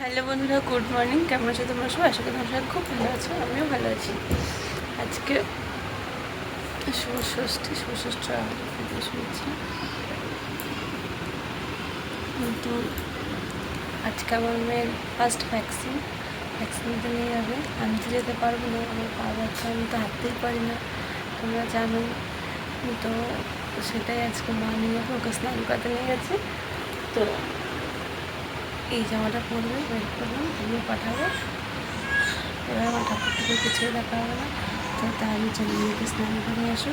Hello বন্ধুরা, good morning. কেমন আছো তোমরা সবাই? আশা করি তোমরা সবাই খুব ভালো আছো, আমিও ভালো আছি। আজকে শুভ ষষ্ঠী শুনেছি, কিন্তু আজকে আমার মেয়ের ফার্স্ট ভ্যাকসিন নিতে নিয়ে যাবে। আমি তো যেতে পারবো না, আমার পা ব্যথা, আমি তো হাঁটতেই পারি না, তোমরা জানোই। তো সেটাই আজকে মা নিয়ে যাবে, ওকে স্নান করতে নিয়ে গেছে। তো এই জামাটা পরবে, বের করলাম, তুমিও পাঠাবো। এবার আমার ঠাকুরটাকে কিছুই দেখা হবে না, তো তাই আমি চলে মেয়েকে স্নান করে আসো,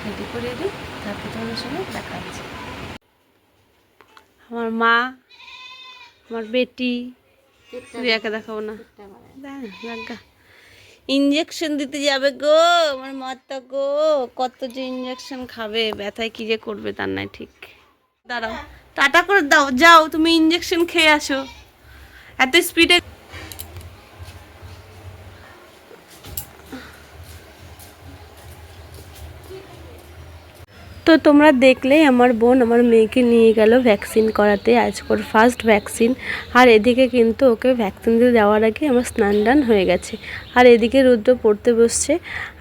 রেডি করিয়ে দিই, তারপর তোমাদের সঙ্গে দেখা হচ্ছে। আমার মা, আমার বেটি, রিয়াকে দেখাবো না, লাগা ইঞ্জেকশন দিতে যাবে গো আমার মাতা গো। কত যে ইঞ্জেকশন খাবে, ব্যথায় কি যে করবে তার নাই ঠিক। দাঁড়াও, টাটা করে দাও, যাও তুমি ইঞ্জেকশন খেয়ে আসো। এত স্পিডে তো তোমরা দেখলেই আমার বোন আমার মেয়েকে নিয়ে গেল ভ্যাকসিন করাতে, আজকের ফার্স্ট ভ্যাকসিন। আর এদিকে কিন্তু ওকে ভ্যাকসিন দিতে যাওয়ার আগে আমার স্নান টান হয়ে গেছে, আর এদিকে রুদ্র পড়তে বসছে।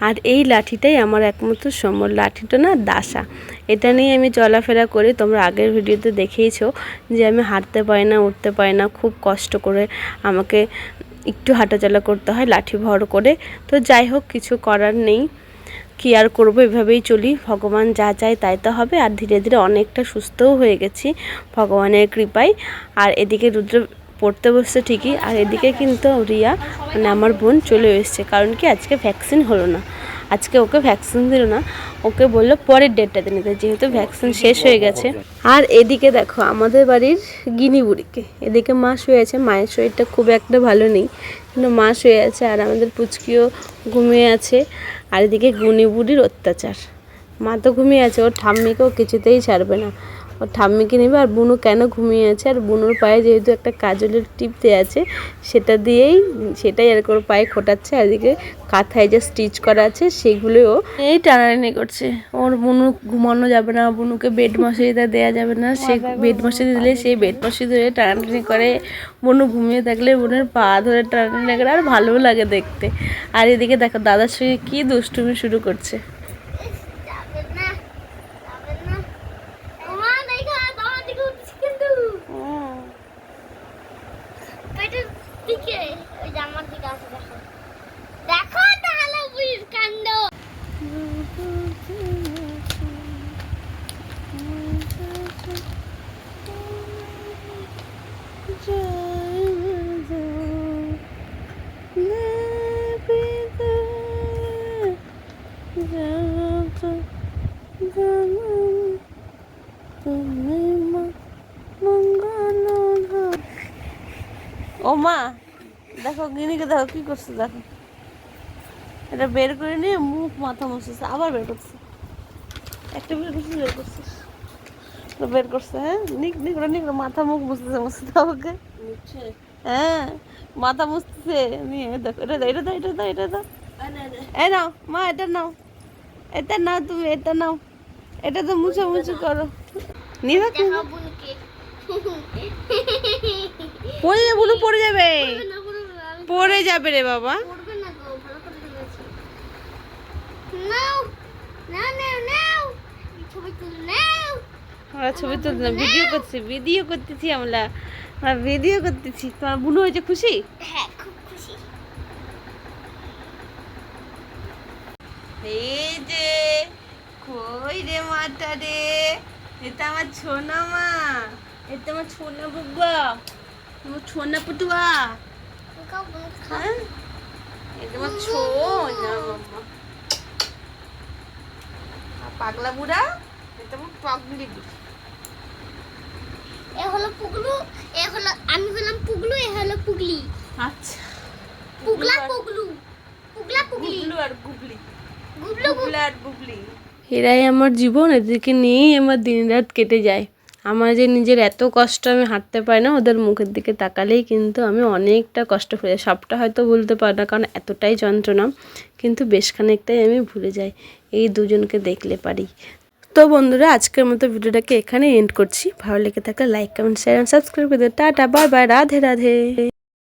আর এই লাঠিটাই আমার একমাত্র সম্বল, লাঠিটা না দাসা, এটা নিয়ে আমি চলাফেরা করি। তোমরা আগের ভিডিওতে দেখেইছো যে আমি হাঁটতে পারি না, উঠতে পারি না, খুব কষ্ট করে আমাকে একটু হাঁটাচলা করতে হয় লাঠি ভর করে। তো যাই হোক, কিছু করার নেই, কি আর করবো, এভাবেই চলি, ভগবান যা চায় তাই তো হবে। আর ধীরে ধীরে অনেকটা সুস্থও হয়ে গেছি ভগবানের কৃপায়। আর এদিকে রুদ্র পড়তে বসছে ঠিকই, আর এদিকে কিন্তু রিয়া মানে আমার বোন চলে এসছে। কারণ কি, আজকে ভ্যাকসিন হলো না, আজকে ওকে ভ্যাকসিন দিল না, ওকে বললো পরের ডেটটাতে নিতে, যেহেতু ভ্যাকসিন শেষ হয়ে গেছে। আর এদিকে দেখো আমাদের বাড়ির গিনি বুড়িকে, এদিকে মা শুয়ে আছে, মায়ের শরীরটা খুব একটা ভালো নেই, কিন্তু মা শুয়ে আছে, আর আমাদের পুচকিও ঘুমিয়ে আছে। আর এদিকে গুনি বুড়ির অত্যাচার, মা তো ঘুমিয়ে আছে, ওর ঠাম্মিকেও কিছুতেই ছাড়বে না, ওর ঠাম্মিকে নেবে। আর বুনু কেন ঘুমিয়ে আছে, আর বুনুর পায়ে যেহেতু একটা কাজলের টিপ দেওয়া আছে, সেটাই আর ওর পায়ে খোটাচ্ছে। আর এদিকে কাঁথায় যে স্টিচ করা আছে সেগুলোও এই টানাটানি করছে। ওর বুনু ঘুমানো যাবে না, বুনুকে বেড মশারিটা দেওয়া যাবে না, সে বেড মশারি দিলে সেই বেড মশারি ধরে টানাটানি করে। বুনু ঘুমিয়ে থাকলে বুনুর পা ধরে টানাটানি করে, আর ভালোও লাগে দেখতে। আর এদিকে দেখো দাদার সঙ্গে কি দুষ্টুমি শুরু করছে। ও মা, দেখো গিনিকে দেখো কি করছে, দেখো এটা বের করে নিয়ে মুখ মাথা মুছতেছে, আবার বের করছে, একটা বের করছে বের করছে। হ্যাঁ, নিকড়ে মাথা মুখ মুছতেছে, মুছতে ওকে, হ্যাঁ মাথা মুছতেছে নিয়ে। দেখো এটা দাও, এটা দাও, এটা দাও, এটা দাও, এই নাও মা, এটা নাও, এটা নাও, তুমি এটা নাও, এটা তো মুছামুছি করো। নিয়ে পড়ে যাবে, বুনু পড়ে যাবে, পড়ে যাবে রে বাবা। আমরা ছবি তুলছি না, ভিডিও করতেছি আমরা ভিডিও করতেছি। তোমার বুনু হয়েছে খুশি? হ্যাঁ, খুব খুশি। এই যে কই রে মাটা রে, এটা আমার ছোনা মা, এটা আমার ছোনা বুবা, আমার ছোনা পুটুয়া, হ্যাঁ এটা আমার ছোনা মাম্মা। পাগলা বুড়া, এটা আমার পাগলি বুড়ি। এ হলো পুগলু, এ হলো আমি হলাম পুগলু, এ হলো পুগলি। আচ্ছা, পুগলা পুগলু, পুগলা পুগলি, গুবলু আর গুবলি, গুবলু গুবলা আর গুবলি। এরাই আমার জীবন, এদেরকে নিয়েই আমার দিন রাত কেটে যায়। আমার যে নিজের এত কষ্ট, আমি হাঁটতে পারি না, ওদের মুখের দিকে তাকালেই কিন্তু আমি অনেকটা কষ্ট হয়ে যায়। সবটা হয়তো ভুলতে পারি না, কারণ এতটাই যন্ত্রণা, কিন্তু বেশ খানিকটাই আমি ভুলে যাই এই দুজনকে দেখলে পারি। তো বন্ধুরা, আজকের মতো ভিডিওটাকে এখানে এন্ড করছি। ভালো লেগে থাকলে লাইক, কমেন্ট, শেয়ার, সাবস্ক্রাইব করে দিও। Tata, bye bye, Radhe Radhe.